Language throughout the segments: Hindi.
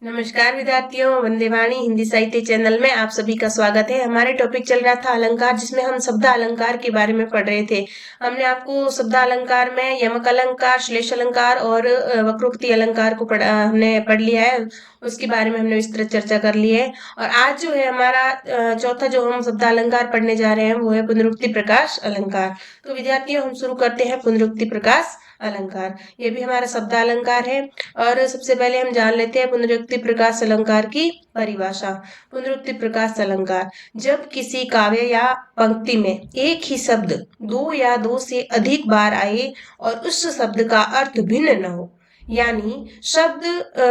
नमस्कार विद्यार्थियों, वंदे वाणी हिंदी साहित्य चैनल में आप सभी का स्वागत है। हमारे टॉपिक चल रहा था अलंकार, जिसमें हम शब्द अलंकार के बारे में पढ़ रहे थे। हमने आपको शब्द अलंकार में यमक अलंकार, श्लेष अलंकार और वक्रोक्ति अलंकार को हमने पढ़ लिया है। उसके बारे में हमने विस्तृत चर्चा कर ली है। और आज जो है हमारा चौथा जो हम शब्द अलंकार पढ़ने जा रहे हैं वो है पुनरुक्ति प्रकाश अलंकार। तो विद्यार्थियों, हम शुरू करते हैं पुनरुक्ति प्रकाश अलंकार। ये भी हमारा शब्द अलंकार है। और सबसे पहले हम जान लेते हैं पुनरुक्ति प्रकाश अलंकार की परिभाषा। पुनरुक्ति प्रकाश अलंकार, जब किसी काव्य या पंक्ति में एक ही शब्द दो या दो से अधिक बार आए और उस शब्द का अर्थ भिन्न न हो, यानी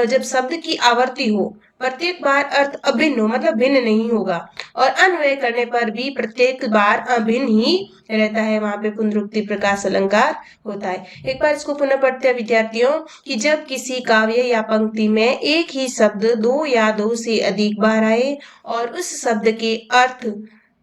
जब शब्द की आवर्ती हो, प्रत्येक बार अर्थ अभिन्न हो, मतलब भिन्न नहीं होगा, और अन्वय करने पर भी प्रत्येक बार अभिन्न ही रहता है, वहां पे पुनरुक्ति प्रकाश अलंकार होता है। एक बार इसको पुनः पढ़ते हैं विद्यार्थियों कि जब किसी काव्य या पंक्ति में एक ही शब्द दो या दो से अधिक बार आए और उस शब्द के अर्थ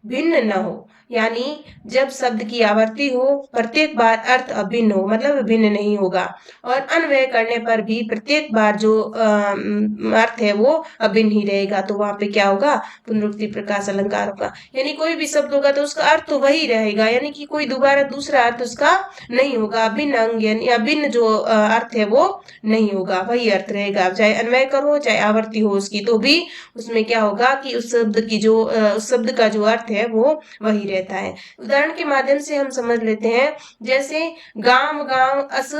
भिन्न न हो, यानी जब शब्द की आवर्ती हो, प्रत्येक बार अर्थ अभिन्न हो, मतलब भिन्न नहीं होगा, और अन्वय करने पर भी प्रत्येक बार जो अर्थ है वो अभिन्न ही रहेगा, तो वहां पे क्या होगा? पुनरुक्ति प्रकाश अलंकार होगा। यानी कोई भी शब्द होगा तो उसका अर्थ तो वही रहेगा, यानी कि कोई दोबारा दूसरा अर्थ उसका नहीं होगा। अभिन्न अंग यानी अभिन्न जो अर्थ है वो नहीं होगा, वही अर्थ रहेगा। चाहे अन्वय करो चाहे आवर्ती हो उसकी, तो भी उसमें क्या होगा कि उस शब्द का जो अर्थ है वो वही रहता है। उदाहरण के माध्यम से हम समझ लेते हैं, जैसे गांव गांव अस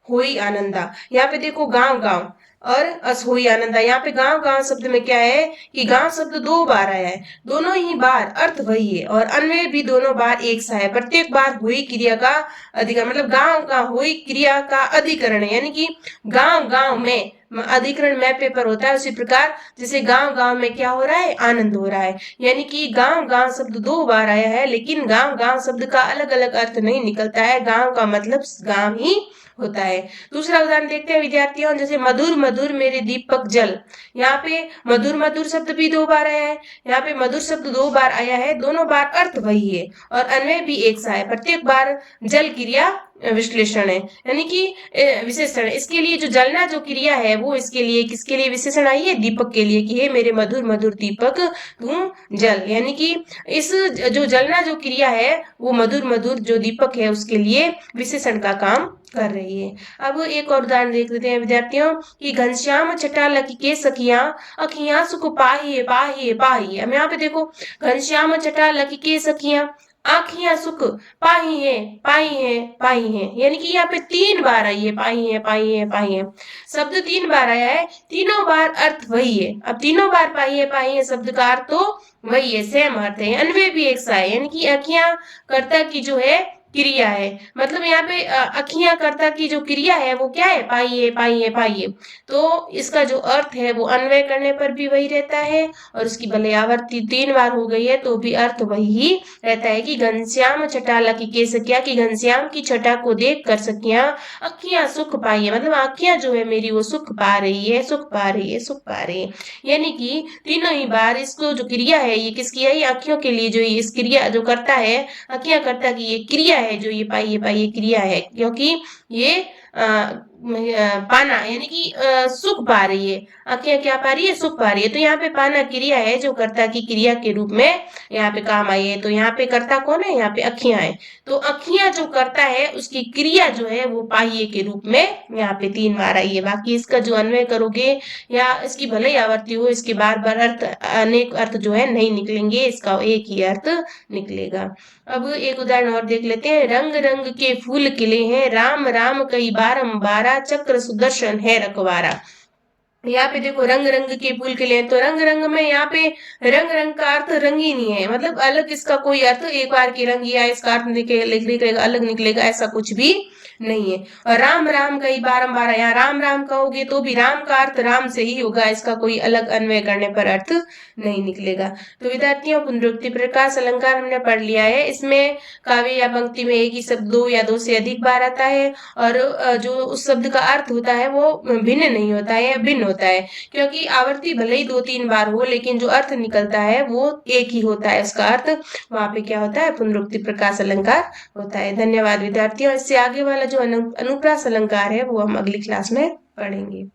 होई आनंदा। यहाँ पे देखो गांव गांव और अस होई आनंदा, यहाँ पे गांव गांव शब्द में क्या है कि गांव शब्द दो बार आया है, दोनों ही बार अर्थ वही है और अन्वय भी दोनों बार एक सा है। प्रत्येक बार हुई क्रिया का अधिकरण, मतलब गांव का हुई क्रिया का अधिकरण है, यानी कि गांव गांव में अधिकरण में पेपर होता है, उसी प्रकार जैसे गांव गांव में क्या हो रहा है? आनंद हो रहा है। यानी कि गांव गांव शब्द दो बार आया है, लेकिन गांव गांव शब्द का अलग अलग अर्थ नहीं निकलता है, गांव का मतलब गांव ही होता है। दूसरा उदाहरण देखते हैं विद्यार्थियों, जैसे मधुर मधुर मेरे दीपक जल। यहाँ पे मधुर मधुर शब्द भी दो बार आया है, यहाँ पे मधुर शब्द दो बार आया है, दोनों बार अर्थ वही है और अन्वय भी एक सा है। प्रत्येक बार जल क्रिया विश्लेषण है, यानी कि विशेषण। इसके लिए जो जलना जो क्रिया है वो इसके लिए किसके लिए विशेषण आई है? दीपक के लिए, कि हे मेरे मधुर मधुर दीपक तू जल, यानी कि इस जो जलना जो क्रिया है वो मधुर मधुर जो दीपक है उसके लिए विशेषण का काम कर रही है। अब एक और उदाहरण देख लेते हैं विद्यार्थियों कि घनश्याम छटा लकी के सखियां अखियां सुख पाहिए पाहिए पाहिए। अब यहाँ पे देखो घनश्याम छटा लकी के सखियां आखियां सुख पाही है पाई है पाई है, यानी कि यहाँ पे तीन बार आई है पाई है पाई है पाई है, शब्द तीन बार आया है, तीनों बार अर्थ वही है। अब तीनों बार पाई है शब्द का अर्थ तो वही है, सेम अर्थ है, अन्वय भी एक सा है, यानी कि अखियां कर्ता की जो है क्रिया है, मतलब यहाँ पे अखियां कर्ता की जो क्रिया है वो क्या है? पाइए पाइए पाइए। तो इसका जो अर्थ है वो अन्वय करने पर भी वही रहता है और उसकी भले आवर्ती तीन बार हो गई है तो भी अर्थ वही ही रहता है कि घनश्याम छटा लकी के सखिया, की घनश्याम की छटा को देख कर सखियां अखियां सुख पाई, मतलब आखियां जो है मेरी वो सुख पा रही है, सुख पा रही है, सुख पा रही है। यानी कि तीनों ही बार इसको जो क्रिया है ये किसकी है? आंखों के लिए जो इस क्रिया जो करता है, अखियां करता की ये क्रिया है, जो ये पाई क्रिया है, क्योंकि ये पाना यानी कि सुख पा रही है, अखियां क्या पा रही है? सुख पा रही है। तो यहाँ पे पाना क्रिया है जो कर्ता की क्रिया के रूप में यहाँ पे काम आई है। तो यहाँ पे कर्ता कौन है? यहाँ पे अखियां है। तो अखियां जो करता है उसकी क्रिया जो है वो पाइये के रूप में यहाँ पे तीन बार आई है। बाकी इसका जो अन्वय करोगे या इसकी भले ही आवर्ती हो, इसके बार बार अर्थ अनेक अर्थ जो है नहीं निकलेंगे, इसका एक ही अर्थ निकलेगा। अब एक उदाहरण और देख लेते हैं, रंग रंग के फूल खिले हैं, राम राम कई बारंबारा, चक्र सुदर्शन है रखवारा। यहाँ पे देखो रंग रंग के फूल खिले हैं, तो रंग रंग में यहाँ पे रंग रंग का अर्थ रंग ही नहीं है, मतलब अलग इसका कोई अर्थ एक बार की रंग या इसका अर्थ निकलेगा अलग निकलेगा, ऐसा कुछ भी नहीं है। और राम राम कई बारंबार, यहाँ राम राम कहोगे तो भी राम का अर्थ राम से ही होगा, इसका कोई अलग अन्वय करने पर अर्थ नहीं निकलेगा। तो विद्यार्थियों, पुनरुक्ति प्रकाश अलंकार हमने पढ़ लिया है। इसमें काव्य या पंक्ति में एक ही शब्द दो या दो से अधिक बार आता है और जो उस शब्द का अर्थ होता है वो भिन्न नहीं होता है, भिन्न होता है, क्योंकि आवर्ती भले ही दो तीन बार हो लेकिन जो अर्थ निकलता है वो एक ही होता है, उसका अर्थ वहां पे क्या होता है? पुनरुक्ति प्रकाश अलंकार होता है। धन्यवाद विद्यार्थियों। इससे आगे वाला जो अनुप्रास अलंकार है वो हम अगली क्लास में पढ़ेंगे।